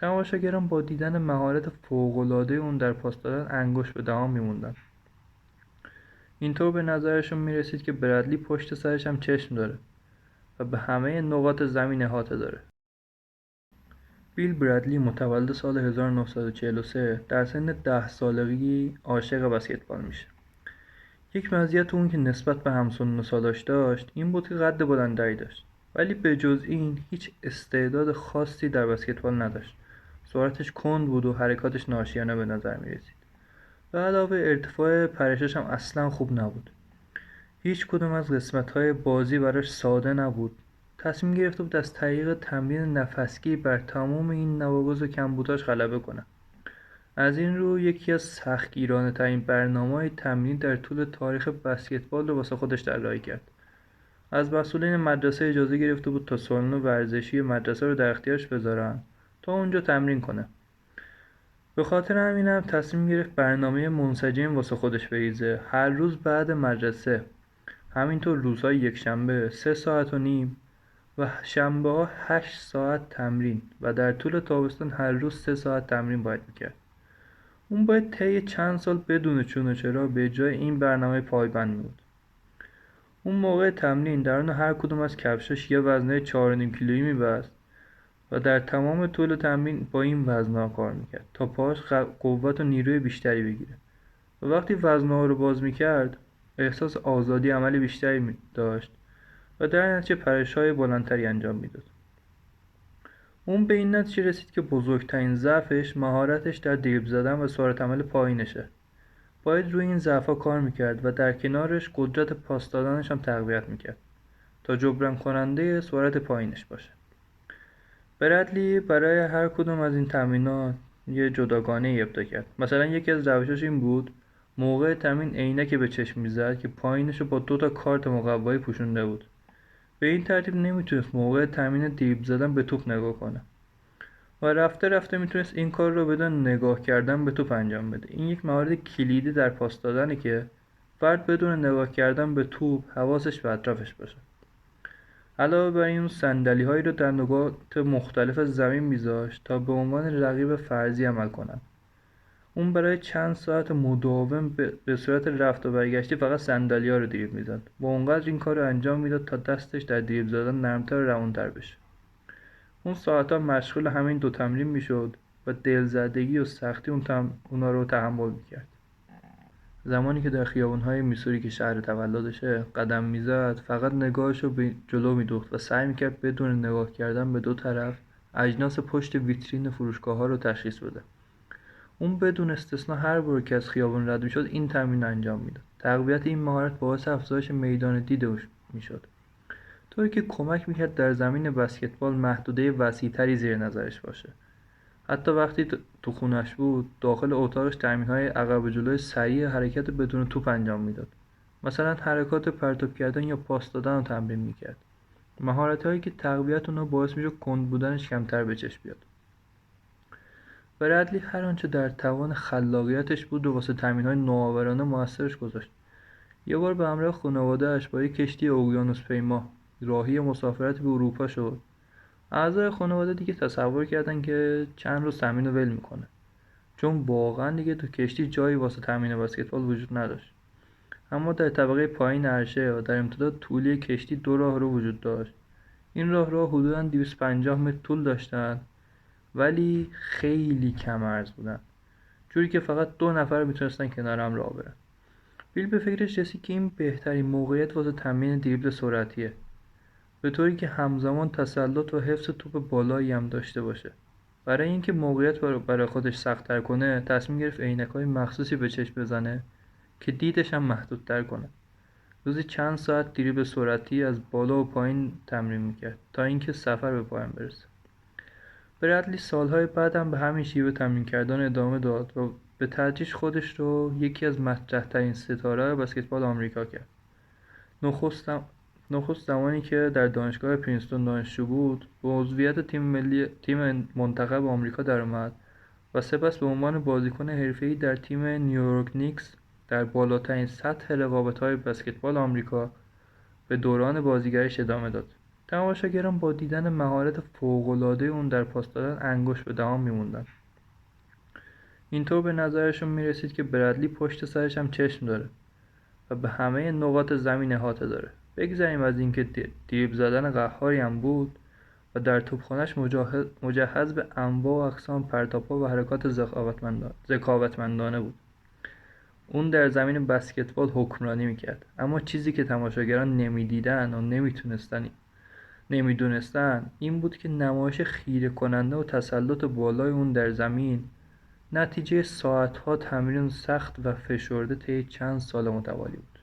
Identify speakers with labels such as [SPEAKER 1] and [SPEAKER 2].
[SPEAKER 1] تماشاگران با دیدن مهارت فوق‌العاده اون در پاس دادن انگشت به دهان می‌موندن. اینطور به نظرشون می‌رسید که برادلی پشت سرش هم چشم داره و به همه نقاط زمین احاطه داره. بیل برادلی متولد سال 1943 در سن 10 سالگی عاشق بسکتبال میشه. یک مزیت اون که نسبت به همسن و سالاش داشت این بود که قد بلندتری داشت، ولی به جز این هیچ استعداد خاصی در بسکتبال نداشت. سرعتش کند بود و حرکاتش ناشیانه به نظر می رسید. به علاوه ارتفاع پرشش هم اصلا خوب نبود. هیچ کدوم از قسمت‌های بازی براش ساده نبود. تصمیم گرفته بود از طریق تمرین نفسگیر بر تمام این نواقص و کمبوداش غلبه کنه. از این رو یکی از سختگیرانه ترین برنامه‌های تمرین در طول تاریخ بسکتبال رو واسه خودش طراحی کرد. از مسئولین مدرسه اجازه گرفته بود تا سالن ورزشی مدرسه رو در اختیارش بذارن تا اونجا تمرین کنه. به خاطر همینم تصمیم گرفت برنامه منسجم واسه خودش بریزه. هر روز بعد مدرسه، همینطور روزهای یکشنبه 3.5 ساعت و شنبه ها 8 ساعت تمرین و در طول تابستان هر روز 3 ساعت تمرین باید میکرد. اون باید طی چند سال بدون چون و چرا به جای این برنامه پایبند بود. اون موقع تمرین درون هر کدوم از کفشاش یه وزنه 4.5 کیلویی میبست و در تمام طول تمرین با این وزن‌ها کار میکرد تا پاش قوت و نیروی بیشتری بگیره. و وقتی وزن‌ها رو باز میکرد احساس آزادی عملی بیشتری داشت و در نتیجه پرش‌های بلندتری انجام میداد. اون به این نتیجه رسید که بزرگترین ضعفش مهارتش در دریبل زدن و سرعت عمل پایینشه. باید روی این ضعف‌ها کار میکرد و در کنارش قدرت پاس دادنش هم تقویت میکرد تا جبران کننده سرعت پایینش باشه. برادلی برای هر کدوم از این تمرینات یه جداگانه ابدا کرد. مثلا یکی از روشاش این بود موقع تمرین عینک به چشم میزد که پایینشو با 2 کارت مقوایی پوشونده بود. به این ترتیب نمیتونست موقع تمرین دریبل زدن به توپ نگاه کنه و رفته رفته میتونست این کار رو بدون نگاه کردن به توپ انجام بده. این یک مهارت کلیدی در پاس دادنه که فرد بدون نگاه کردن به توپ حواسش به اطرافش باشه. علاوه بر این صندلی‌هایی رو در نقاط مختلف زمین میذاشت تا به عنوان رقیب فرضی عمل کنند. اون برای چند ساعت مداوم به صورت رفت و برگشتی فقط صندلی‌ها رو دریبل میزد. با اونقدر این کار رو انجام میداد تا دستش در دریبل زدن نرمتر و روونتر بشه. اون ساعتها مشغول همین 2 تمرین میشد و دلزدگی و سختی اونا رو تحمل میکرد. زمانی که در خیابون‌های میسوری که شهر تولدشه قدم میزد فقط نگاهش رو به جلو میدوخت و سعی میکرد بدون نگاه کردن به 2 طرف اجناس پشت ویترین فروشگاه‌ها رو تشخیص بده. اون بدون استثنا هر بار که از خیابون رد میشد این تمرین انجام میداد. تقویت این مهارت باعث افزایش میدان دیدش میشد، طوری که کمک میکرد در زمین بسکتبال محدوده وسیع‌تری زیر نظرش باشه. حتی وقتی تو خونش بود داخل اتاقش تمرین‌های عقب و جلوی سریع حرکت بدون توپ انجام میداد. مثلا حرکات پرتاب کردن یا پاس دادن رو تمرین میکرد. مهارت‌هایی که تقویت اونها باعث میشه کند بودنش کمتر به چشم بیاد. برادلی هر آنچه در توان خلاقیتش بود رو واسه تمرین‌های نوآورانه موثرش گذاشت. یه بار به همراه خانواده‌اش با یک کشتی اقیانوس‌پیما راهی مسافرت به اروپا شد. اعضای خانواده دیگه تصور کردن که چند روز تمرین رو ول میکنه، چون واقعا دیگه تو کشتی جایی واسه تمرین بسکتبال وجود نداشت. اما در طبقه پایین عرشه و در امتداد طولی کشتی 2 راهرو وجود داشت. این راهرو حدوداً 250 متر طول داشتن ولی خیلی کم عرض بودن، جوری که فقط 2 نفر میتونستن کنار هم راه برن. بیل به فکرش رسید که این بهترین موقعیت واسه تمرین دریبل سرعتیه، به طوری که همزمان تسلط و حفظ توپ بالایی هم داشته باشه. برای اینکه موقعیت برای خودش سخت‌تر کنه تصمیم گرفت عینک‌های مخصوصی به چشم بزنه که دیدش هم محدودتر کنه. روزی چند ساعت دریبل سرعتی از بالا و پایین تمرین میکرد تا اینکه سفر به پایان برسه. برادلی سالهای بعد هم به همین شیوه تمرین کردن ادامه داد و به تدریج خودش رو یکی از مطرح‌ترین ستاره‌های بسکتبال آمریکا کرد. نخست زمانی که در دانشگاه پرینستون دانشجو بود به عضویت تیم منتخب آمریکا درآمد و سپس به عنوان بازیکن حرفه‌ای در تیم نیویورک نیکس در بالاترین سطح رقابت‌های بسکتبال آمریکا به دوران بازیگریش ادامه داد تماشاگران با دیدن مهارت فوق‌العاده اون در پاس دادن انگشت به دهان میموندن. اینطور به نظرشون میرسید که برادلی پشت سرش هم چشم داره و به همه نقاط زمین احاطه داره. بگذاریم از اینکه دریبل زدن قهاری هم بود و در توپخانه‌اش مجهز به انواع و اقسام پرتاب‌ها و حرکات ذکاوتمندانه بود. اون در زمین بسکتبال حکمرانی میکرد، اما چیزی که تماشاگران نمیدیدن و نمیدونستن این بود که نمایش خیره کننده و تسلط بالای اون در زمین نتیجه ساعتها تمرین سخت و فشرده طی چند سال متوالی بود.